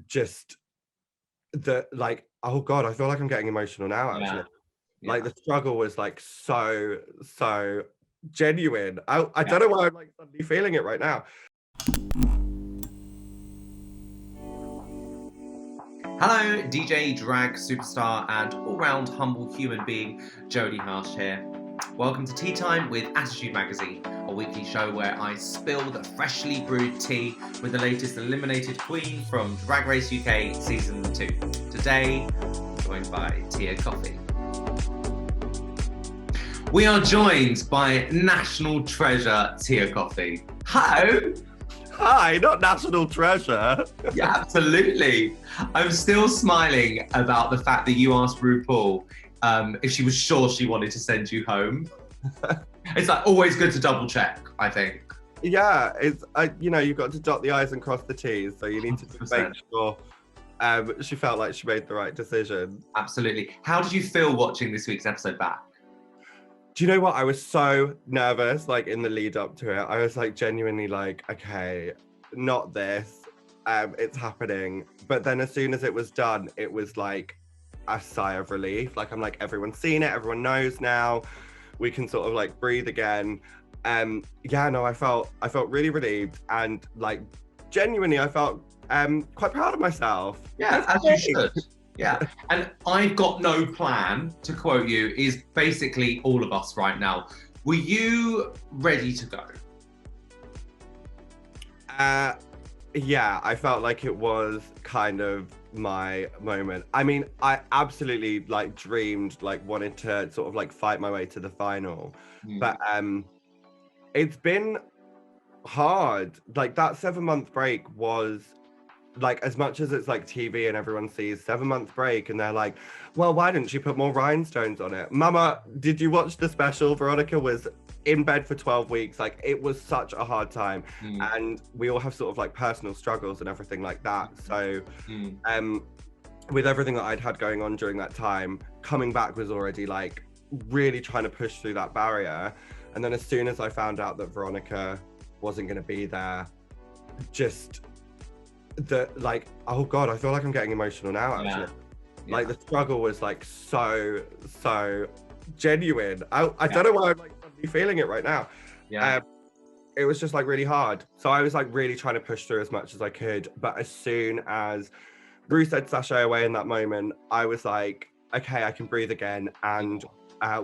just oh God, I feel like I'm getting emotional now, Yeah, actually. Like, yeah, the struggle was, like, so genuine. I yeah. don't know why I'm, like, suddenly feeling it right now. Hello, DJ, drag superstar, and all-round humble human being, Jodie Harsh here. Welcome to Tea Time with Attitude Magazine, a weekly show where I spill the freshly brewed tea with the latest eliminated queen from Drag Race UK Season 2. Today, I'm joined by Kofi. We are joined by national treasure Kofi. Hello! Hi, not national treasure. Yeah, absolutely. I'm still smiling about the fact that you asked RuPaul if she was sure she wanted to send you home. It's like always good to double check, I think. Yeah, you've got to dot the I's and cross the T's, so you need to just make 100%. sure she felt like she made the right decision. Absolutely. How did you feel watching this week's episode back? Do you know what? I was so nervous, like, in the lead up to it. I was, like, genuinely like, okay, not this. It's happening. But then as soon as it was done, it was like a sigh of relief. Like, I'm like, everyone's seen it, everyone knows now. We can sort of like breathe again. Yeah, no, I felt really relieved, and like genuinely I felt quite proud of myself. Yeah, as you should. Yeah, and I've got no plan, to quote you, is basically all of us right now. Were you ready to go? Yeah, I felt like it was kind of my moment. I mean, I absolutely like dreamed, like wanted to sort of like fight my way to the final. But it's been hard. Like, that 7-month break was, like, as much as it's like TV and everyone sees 7-month break and they're like, well, why didn't she put more rhinestones on it? Mama, did you watch the special? Veronica was in bed for 12 weeks. Like, it was such a hard time. And we all have sort of like personal struggles and everything like that. So with everything that I'd had going on during that time, coming back was already like really trying to push through that barrier. And then as soon as I found out that Veronica wasn't going to be there, just like, oh God, I feel like I'm getting emotional now, actually. Yeah. Like, the struggle was like so genuine. I don't know why I'm like suddenly feeling it right now. It was just like really hard. So I was like really trying to push through as much as I could. But as soon as Bruce said sashay away in that moment, I was like, okay, I can breathe again and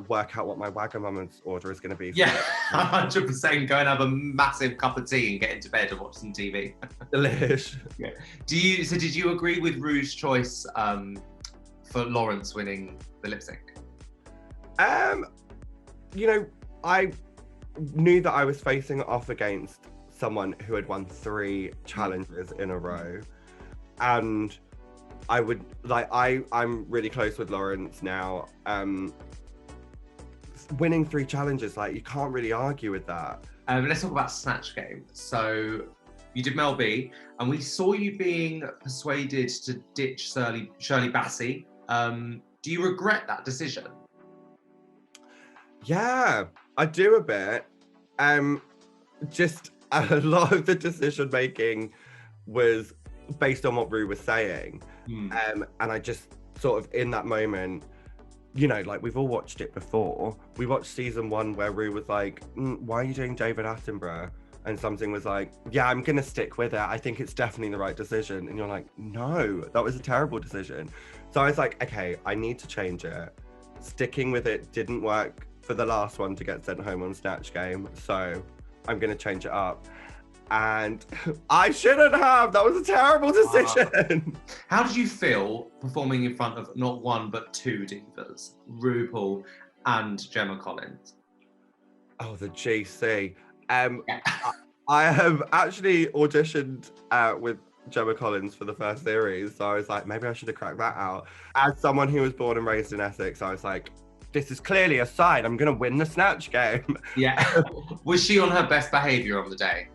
work out what my Wagamama's order is going to be. Yeah, 100%. Go and have a massive cup of tea and get into bed and watch some TV. Delish. Yeah. Did you agree with Rue's choice for Lawrence winning the lip sync? You know, I knew that I was facing off against someone who had won 3 challenges in a row, and I would like I'm really close with Lawrence now. Winning 3 challenges, like, you can't really argue with that. Let's talk about Snatch Game. So you did Mel B, and we saw you being persuaded to ditch Shirley Bassey. Do you regret that decision? Yeah, I do a bit. Just a lot of the decision making was based on what Rue was saying. And I just sort of, in that moment, you know, like, we've all watched it before. We watched season 1 where Rue was like, why are you doing David Attenborough? And something was like, yeah, I'm gonna stick with it. I think it's definitely the right decision. And you're like, no, that was a terrible decision. So I was like, okay, I need to change it. Sticking with it didn't work for the last one to get sent home on Snatch Game. So I'm gonna change it up. And I shouldn't have. That was a terrible decision. How did you feel performing in front of not one but 2 divas, RuPaul and Gemma Collins? Oh, the GC. I have actually auditioned with Gemma Collins for the first series, so I was like, maybe I should have cracked that out. As someone who was born and raised in Essex, I was like, this is clearly a sign. I'm gonna win the Snatch Game. Yeah. Was she on her best behaviour on the day?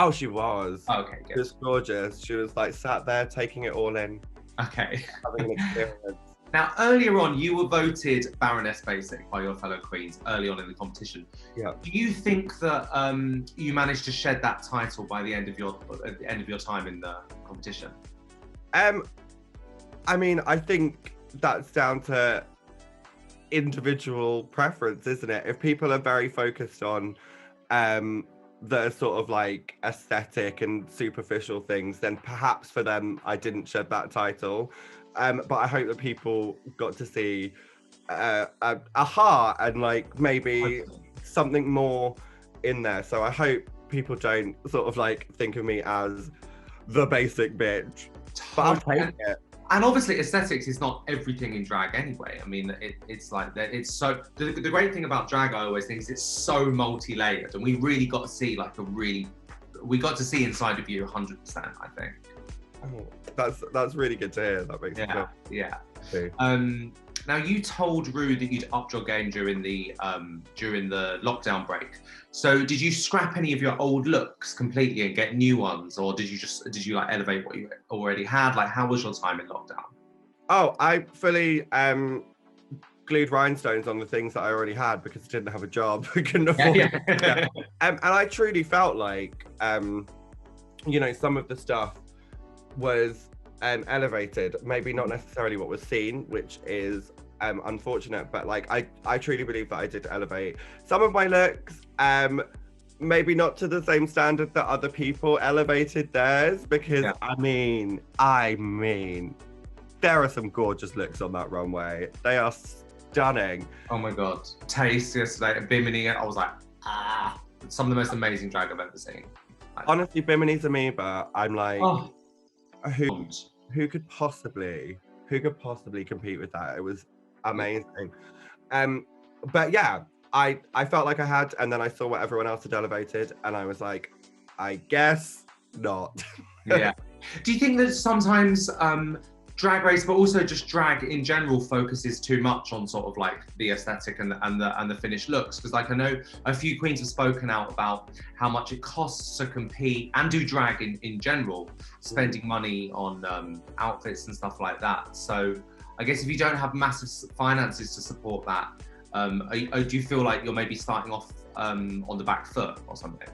Oh, she was. Okay, good. She was gorgeous. She was like sat there taking it all in. Okay. Having an experience. Now, earlier on, you were voted Baroness Basic by your fellow queens early on in the competition. Yeah. Do you think that you managed to shed that title by the end of your time in the competition? I mean, I think that's down to individual preference, isn't it? If people are very focused on the sort of like aesthetic and superficial things, then perhaps for them I didn't shed that title. But I hope that people got to see a heart and like maybe something more in there. So I hope people don't sort of like think of me as the basic bitch. But I'll take it. And obviously aesthetics is not everything in drag anyway. I mean, it's like that. It's so, the great thing about drag, I always think, is it's so multi-layered, and we really got to see like we got to see inside of you 100%, I think. Oh, that's really good to hear. That makes me feel. Yeah. Now you told Rue that you'd upped your game during the lockdown break. So did you scrap any of your old looks completely and get new ones, or did you like elevate what you already had? Like, how was your time in lockdown? Oh, I fully glued rhinestones on the things that I already had because I didn't have a job. I couldn't afford it. And I truly felt like you know, some of the stuff was elevated, maybe not necessarily what was seen, which is unfortunate, but like I truly believe that I did elevate some of my looks, maybe not to the same standard that other people elevated theirs, because I mean there are some gorgeous looks on that runway. They are stunning. Oh my god, Taste yesterday at Bimini, I was like, some of the most amazing drag I've ever seen. Like, honestly, Bimini's Amoeba, I'm like, who could possibly compete with that? It was amazing. But yeah, I felt like I had, and then I saw what everyone else had elevated, and I was like, I guess not. Yeah. Do you think that sometimes Drag Race, but also just drag in general, focuses too much on sort of like the aesthetic and the finished looks? Because like I know a few queens have spoken out about how much it costs to compete and do drag in general, spending money on outfits and stuff like that. So I guess if you don't have massive finances to support that, do you feel like you're maybe starting off on the back foot or something?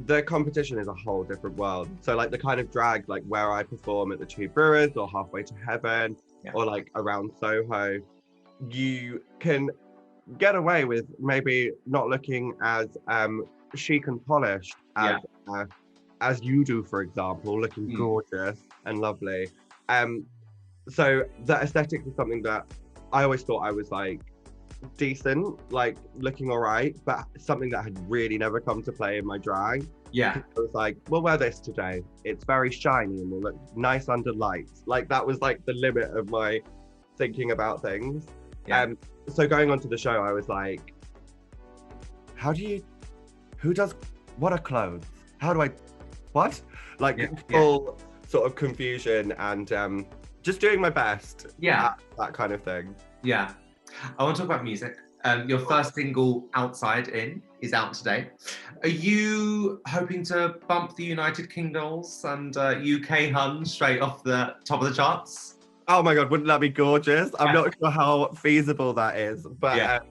The competition is a whole different world. So like the kind of drag, like where I perform at the Two Brewers or Halfway to Heaven, or like around Soho, you can get away with maybe not looking as chic and polished as you do, for example, looking gorgeous and lovely. So the aesthetics is something that I always thought I was like decent, like looking all right, but something that had really never come to play in my drag. I was like, we'll wear this today. It's very shiny and will look nice under lights. Like that was like the limit of my thinking about things. So going onto the show, I was like, what are clothes? How do I, what? Like full sort of confusion and just doing my best. That kind of thing. I want to talk about music. Your first single, Outside In, is out today. Are you hoping to bump the United Kingdoms and UK Hun straight off the top of the charts? Oh my god, wouldn't that be gorgeous? I'm not sure how feasible that is, but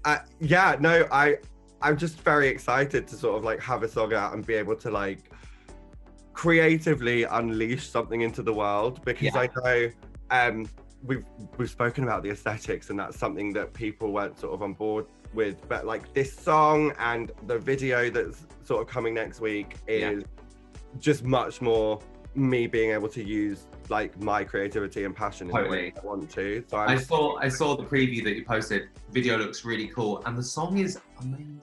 I'm just very excited to sort of like have a song out and be able to like creatively unleash something into the world, because I know we've spoken about the aesthetics, and that's something that people weren't sort of on board with, but like this song and the video that's sort of coming next week is just much more me being able to use like my creativity and passion in the way I want to. So I saw the preview that you posted. Video looks really cool, and the song is amazing.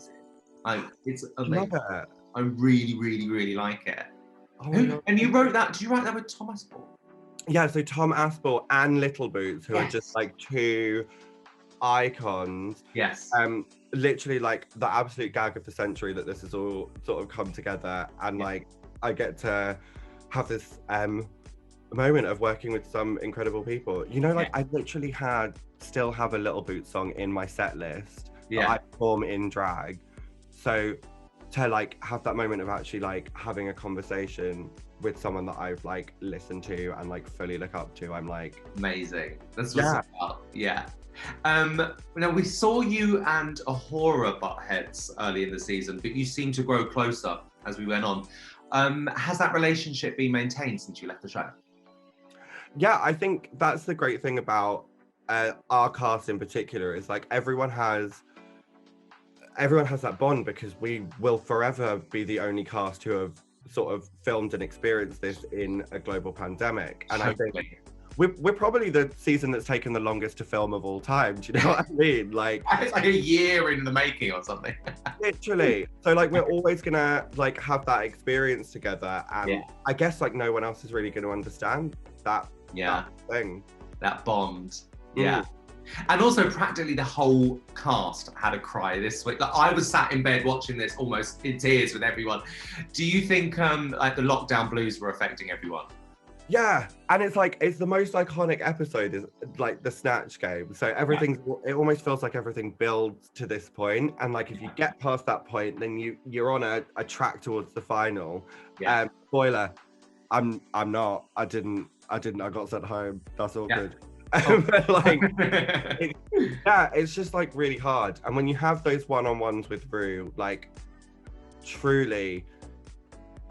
Like it's amazing. I really, really, really like it. And you wrote that? Did you write that with Tom Aspel? Yeah, so Tom Aspel and Little Boots, who are just like two icons. Literally like the absolute gag of the century that this has all sort of come together, and like I get to have this moment of working with some incredible people. You know, like I literally still have a Little Boots song in my set list that I perform in drag. So to like have that moment of actually like having a conversation with someone that I've like listened to and like fully look up to, I'm like, amazing. That's what's about. Now we saw you and Ahura butt heads early in the season, but you seemed to grow closer as we went on. Has that relationship been maintained since you left the show? Yeah, I think that's the great thing about our cast in particular, is like everyone has that bond, because we will forever be the only cast who have sort of filmed and experienced this in a global pandemic. And I think we're probably the season that's taken the longest to film of all time. Do you know what I mean? Like, it's like a year in the making or something. Literally. So like we're always gonna like have that experience together, and I guess like no one else is really gonna understand that thing. That bond. Yeah. And also practically the whole cast had a cry this week. Like, I was sat in bed watching this almost in tears with everyone. Do you think like the lockdown blues were affecting everyone? Yeah, and it's like, it's the most iconic episode, is like the Snatch Game. So everything, it almost feels like everything builds to this point, and like if you get past that point, then you're on a track towards the final. Spoiler, I'm not. I didn't. I got sent home. That's all good. But like, it's just like really hard. And when you have those one-on-ones with Rue, like truly,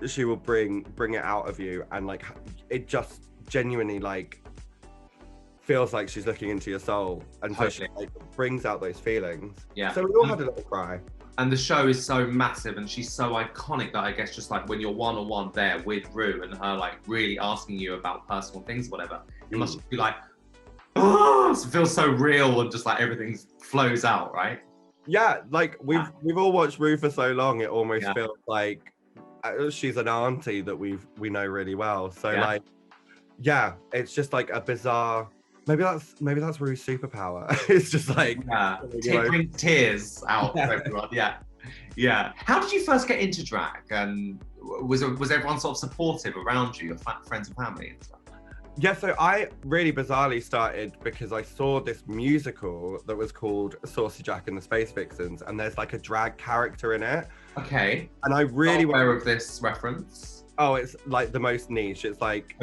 she will bring it out of you, and like it just genuinely like feels like she's looking into your soul, and so she like brings out those feelings. So we all had a little cry. And the show is so massive, and she's so iconic that I guess just like when you're one-on-one there with Rue and her like really asking you about personal things, whatever, you must be like, oh, it feels so real, and just like everything flows out, right? Yeah, like we've all watched Rue for so long, it almost feels like she's an auntie that we know really well. So like, it's just like a bizarre. Maybe that's Rue's superpower. It's just like brings tears out of everyone. Yeah. How did you first get into drag? And was everyone sort of supportive around you, your friends and family and stuff? Yeah, so I really bizarrely started because I saw this musical that was called Saucy Jack and the Space Vixens, and there's like a drag character in it. Okay. And I really aware of this reference. Oh, it's like the most niche. It's like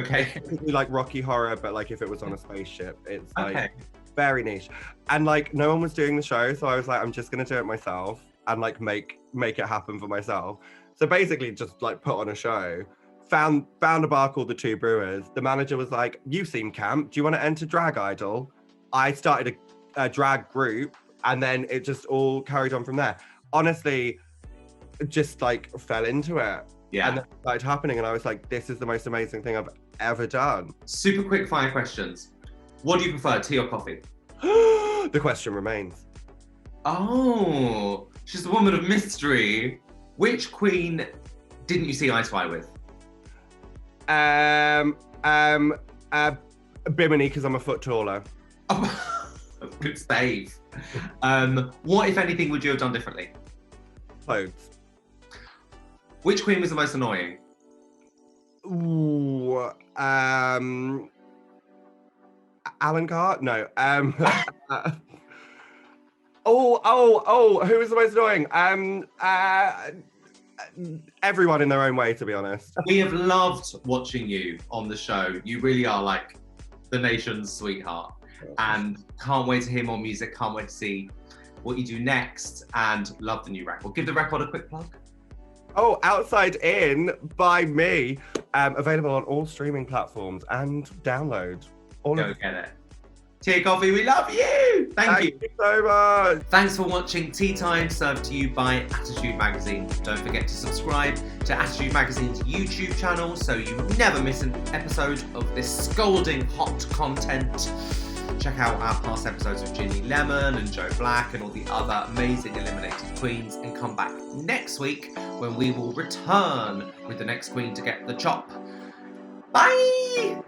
like Rocky Horror, but like if it was on a spaceship. It's like very niche. And like no one was doing the show, so I was like, I'm just gonna do it myself and like make it happen for myself. So basically just like put on a show. Found a bar called the Two Brewers. The manager was like, you seem camp, do you want to enter Drag Idol? I started a drag group, and then it just all carried on from there. Honestly, just like fell into it. And then it started happening, and I was like, this is the most amazing thing I've ever done. Super quick fire questions. What do you prefer, tea or coffee? The question remains. Oh, she's the woman of mystery. Which queen didn't you see eye to eye with? Bimini, because I'm a foot taller. Oh, good save. What, if anything, would you have done differently? Clothes. Which queen was the most annoying? Ooh, Alan Carr? No. Who was the most annoying? Everyone in their own way, to be honest. We have loved watching you on the show. You really are like the nation's sweetheart, and can't wait to hear more music. Can't wait to see what you do next, and love the new record. Give the record a quick plug. Oh, Outside In by me, available on all streaming platforms and download. Go get it. Tea Kofi, we love you. Thank you so much. Thanks for watching Tea Time, served to you by Attitude Magazine. Don't forget to subscribe to Attitude Magazine's YouTube channel so you never miss an episode of this scalding hot content. Check out our past episodes of Ginny Lemon and Joe Black and all the other amazing eliminated queens, and come back next week when we will return with the next queen to get the chop. Bye!